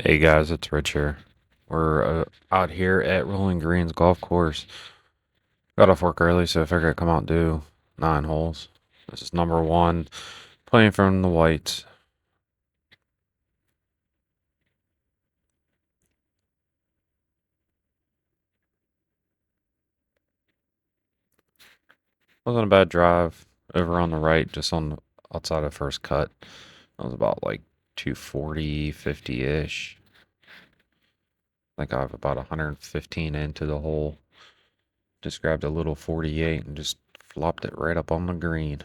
Hey guys, it's Rich here. We're out here at Rolling Greens Golf Course. Got off work early, so I figured I'd come out and do 9 holes. This is number one, playing from the whites. Wasn't a bad drive over on the right, just on the outside of first cut. That was about like 240, 50-ish. I think I have about 115 into the hole. Just grabbed a little 48 and just flopped it right up on the green.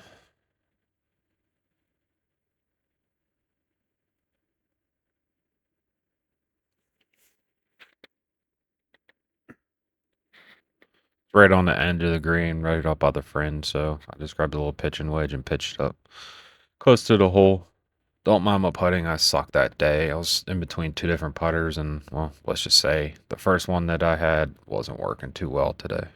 Right on the end of the green, right up by the fringe. So I just grabbed a little pitching wedge and pitched up close to the hole. Don't mind my putting. I sucked that day. I was in between two different putters, and well, let's just say the first one that I had wasn't working too well today.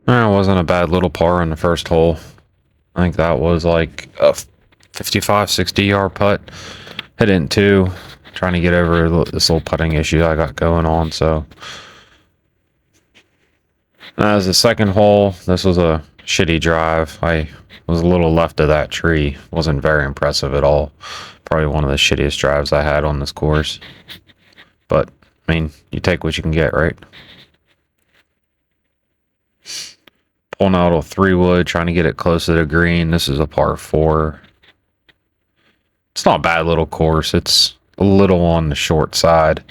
It wasn't a bad little par in the first hole. I think that was like a 55, 60 yard putt. Hit it in two, trying to get over this little putting issue I got going on. So as the second hole, this was a shitty drive. I was a little left of that tree. Wasn't very impressive at all. Probably one of the shittiest drives I had on this course. But, I mean, you take what you can get, right? Pulling out a 3 wood, trying to get it close to the green. This is a par 4. It's not a bad little course. It's a little on the short side.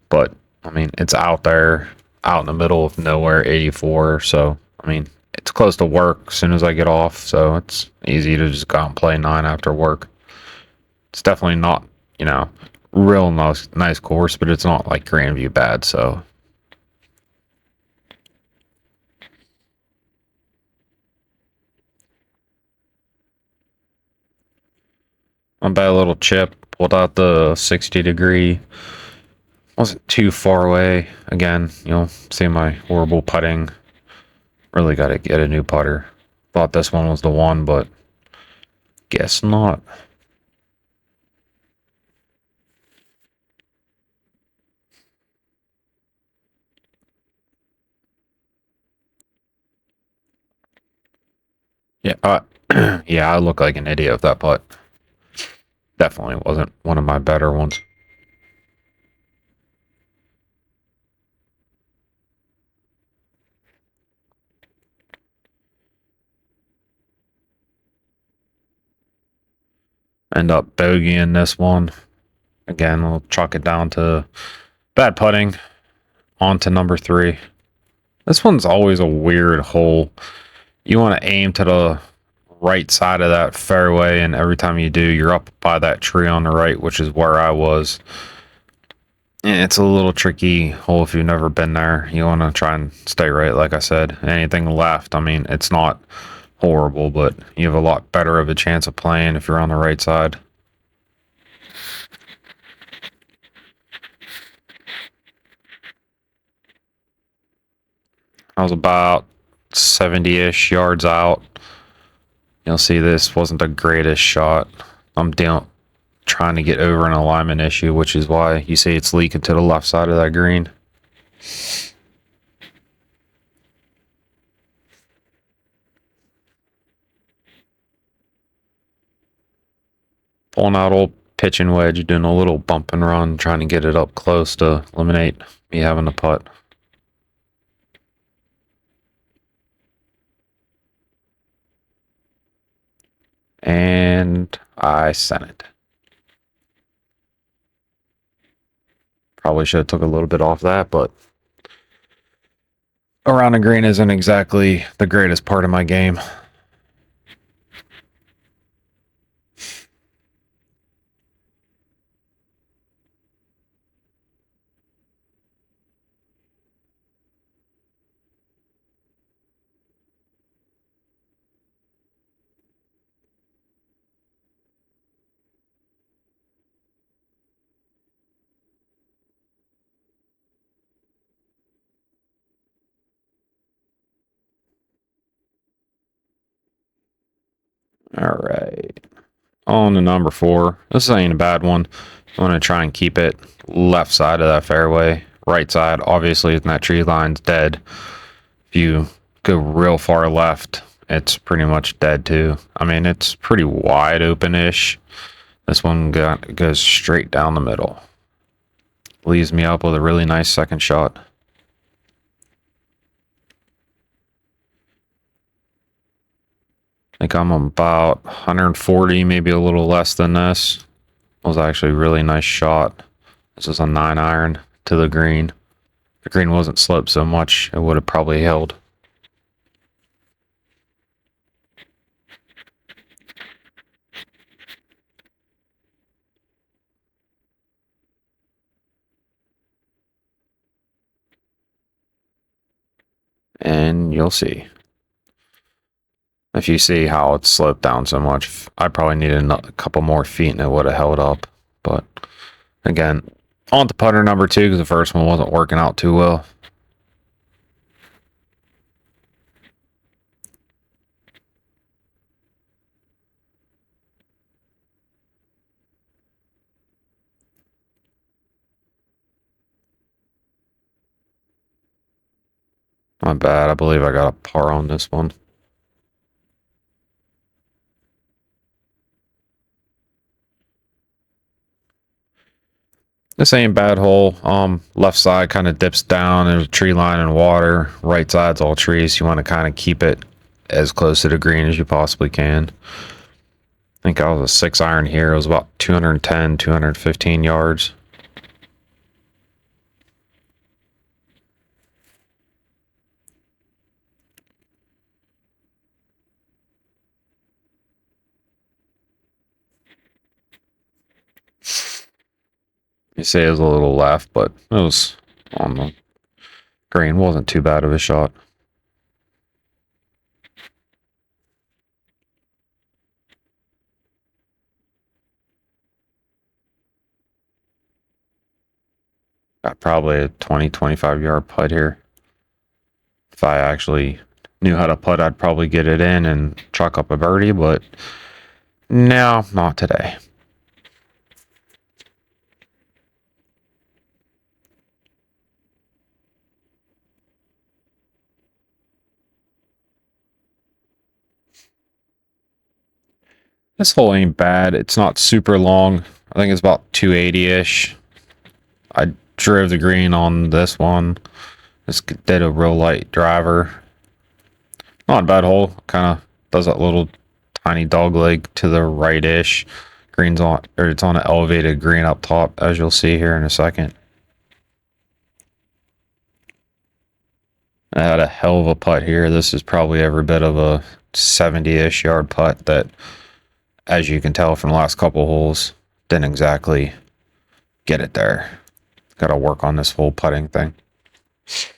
But, I mean, it's out there, out in the middle of nowhere, 84. So, I mean, it's close to work as soon as I get off. So, it's easy to just go out and play 9 after work. It's definitely not, you know, real nice course, but it's not like Grandview bad. So, I'm by a little chip, pulled out the 60-degree. Wasn't too far away. Again, see my horrible putting. Really got to get a new putter. Thought this one was the one, but guess not. Yeah, yeah, I look like an idiot with that putt. Definitely wasn't one of my better ones. End up bogeying this one. Again, we'll chalk it down to bad putting. On to number 3. This one's always a weird hole. You want to aim to the right side of that fairway, and every time you do, you're up by that tree on the right, which is where I was. And it's a little tricky hole if you've never been there. You want to try and stay right, like I said. Anything left, I mean, it's not horrible, but you have a lot better of a chance of playing if you're on the right side. I was about 70-ish yards out. You'll see this wasn't the greatest shot. I'm down trying to get over an alignment issue, which is why you see it's leaking to the left side of that green. Pulling out old pitching wedge, doing a little bump and run, trying to get it up close to eliminate me having to putt. And I sent it. Probably should have took a little bit off that, but around the green isn't exactly the greatest part of my game. All right. On to number 4. This ain't a bad one. I want to try and keep it left side of that fairway. Right side, obviously, that tree line's dead. If you go real far left, it's pretty much dead too. I mean, it's pretty wide open-ish. This one goes straight down the middle. Leaves me up with a really nice second shot. I think I'm about 140, maybe a little less than this. It was actually a really nice shot. This is a 9-iron to the green. If the green wasn't sloped so much, it would have probably held. And you'll see. If you see how it's sloped down so much, I probably needed a couple more feet and it would have held up. But again, on to putter number 2 because the first one wasn't working out too well. Not bad. I believe I got a par on this one. This ain't a bad hole. Left side kind of dips down. There's a tree line and water. Right side's all trees. You want to kind of keep it as close to the green as you possibly can. I think I was a 6-iron here. It was about 210, 215 yards. You say it was a little left, but it was on the green. Wasn't too bad of a shot. Got probably a 20, 25 yard putt here. If I actually knew how to putt, I'd probably get it in and chalk up a birdie, but no, not today. This hole ain't bad. It's not super long. I think it's about 280-ish. I drove the green on this one. Just did a real light driver. Not a bad hole. Kind of does that little tiny dog leg to the right-ish. Green's on, or it's on an elevated green up top, as you'll see here in a second. I had a hell of a putt here. This is probably every bit of a 70-ish yard putt that, as you can tell from the last couple holes, didn't exactly get it there. Got to work on this whole putting thing. It's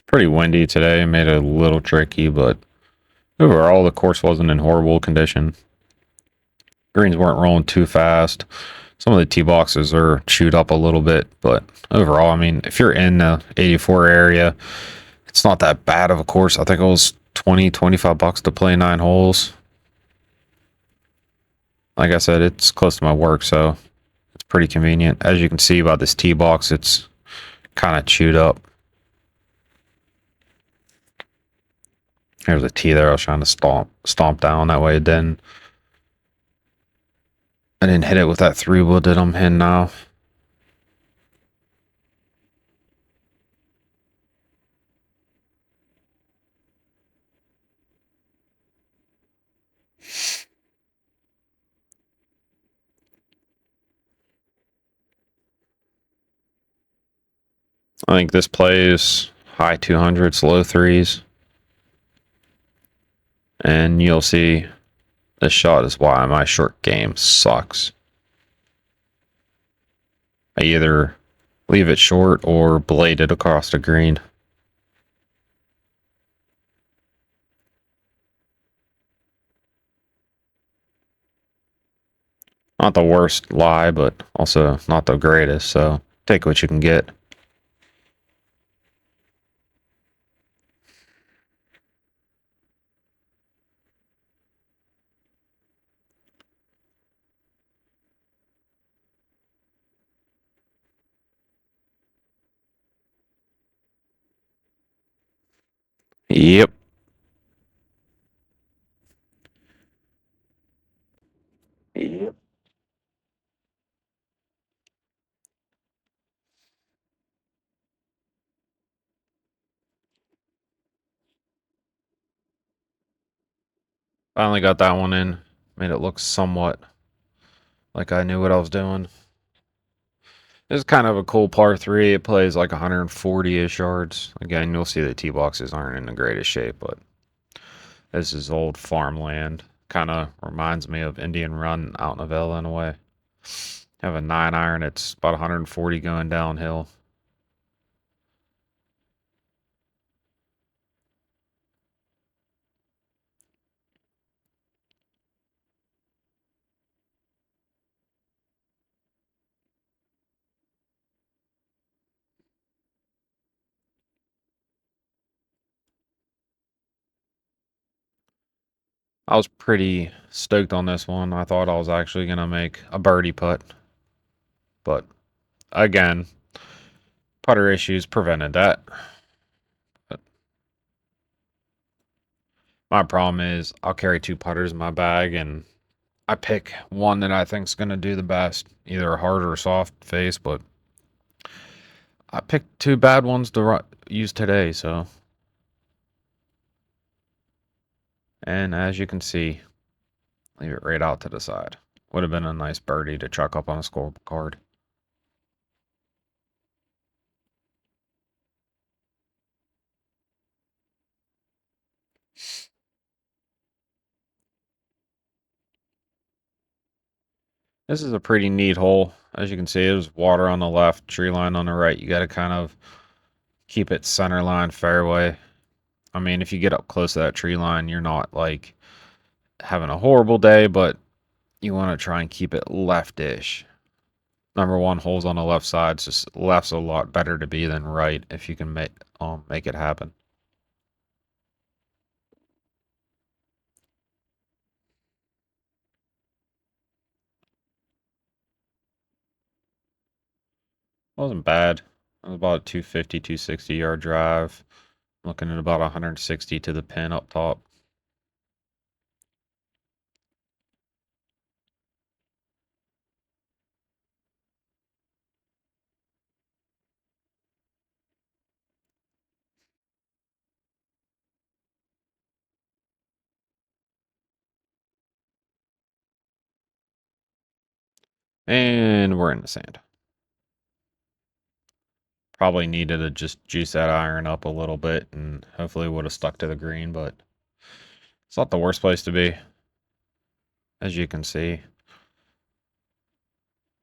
pretty windy today. Made it a little tricky, but overall the course wasn't in horrible condition. Greens weren't rolling too fast. Some of the tee boxes are chewed up a little bit, but overall, I mean, if you're in the 84 area, it's not that bad of a course. I think it was 20, 25 bucks to play 9 holes. Like I said, it's close to my work, so it's pretty convenient. As you can see by this tee box, it's kind of chewed up. There's a tee there I was trying to stomp down. That way it didn't. I didn't hit it with that 3-wood that I'm hitting now. I think this plays high 200s, low 3s. And you'll see this shot is why my short game sucks. I either leave it short or blade it across the green. Not the worst lie, but also not the greatest, so take what you can get. Yep. Yep. Finally got that one in. Made it look somewhat like I knew what I was doing. This is kind of a cool par 3. It plays like 140-ish yards. Again, you'll see the tee boxes aren't in the greatest shape, but this is old farmland. Kind of reminds me of Indian Run out in Avella in a way. Have a 9-iron. It's about 140 going downhill. I was pretty stoked on this one. I thought I was actually going to make a birdie putt. But again, putter issues prevented that. But my problem is I'll carry 2 putters in my bag and I pick one that I think's going to do the best, either a hard or a soft face, but I picked 2 bad ones to use today, so. And as you can see, leave it right out to the side. Would have been a nice birdie to chuck up on a scorecard. This is a pretty neat hole. As you can see, there's water on the left, tree line on the right. You got to kind of keep it center line fairway. I mean, if you get up close to that tree line, you're not like having a horrible day, but you want to try and keep it leftish. Number 1 holes on the left side, so left's a lot better to be than right if you can make it happen. Wasn't bad. It was about a 250, 260-yard drive. Looking at about 160 to the pin up top. And we're in the sand. Probably needed to just juice that iron up a little bit and hopefully would have stuck to the green, but it's not the worst place to be, as you can see.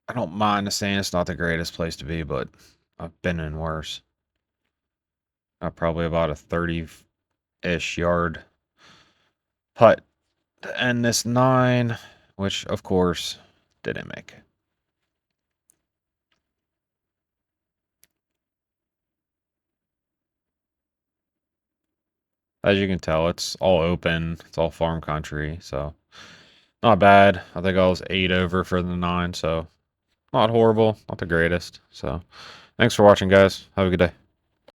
I don't mind the sand. It's not the greatest place to be, but I've been in worse. Probably about a 30-ish yard putt to end this 9, which of course didn't make. As you can tell, it's all open. It's all farm country, so not bad. I think I was 8 over for the 9, so not horrible, not the greatest. So thanks for watching, guys. Have a good day.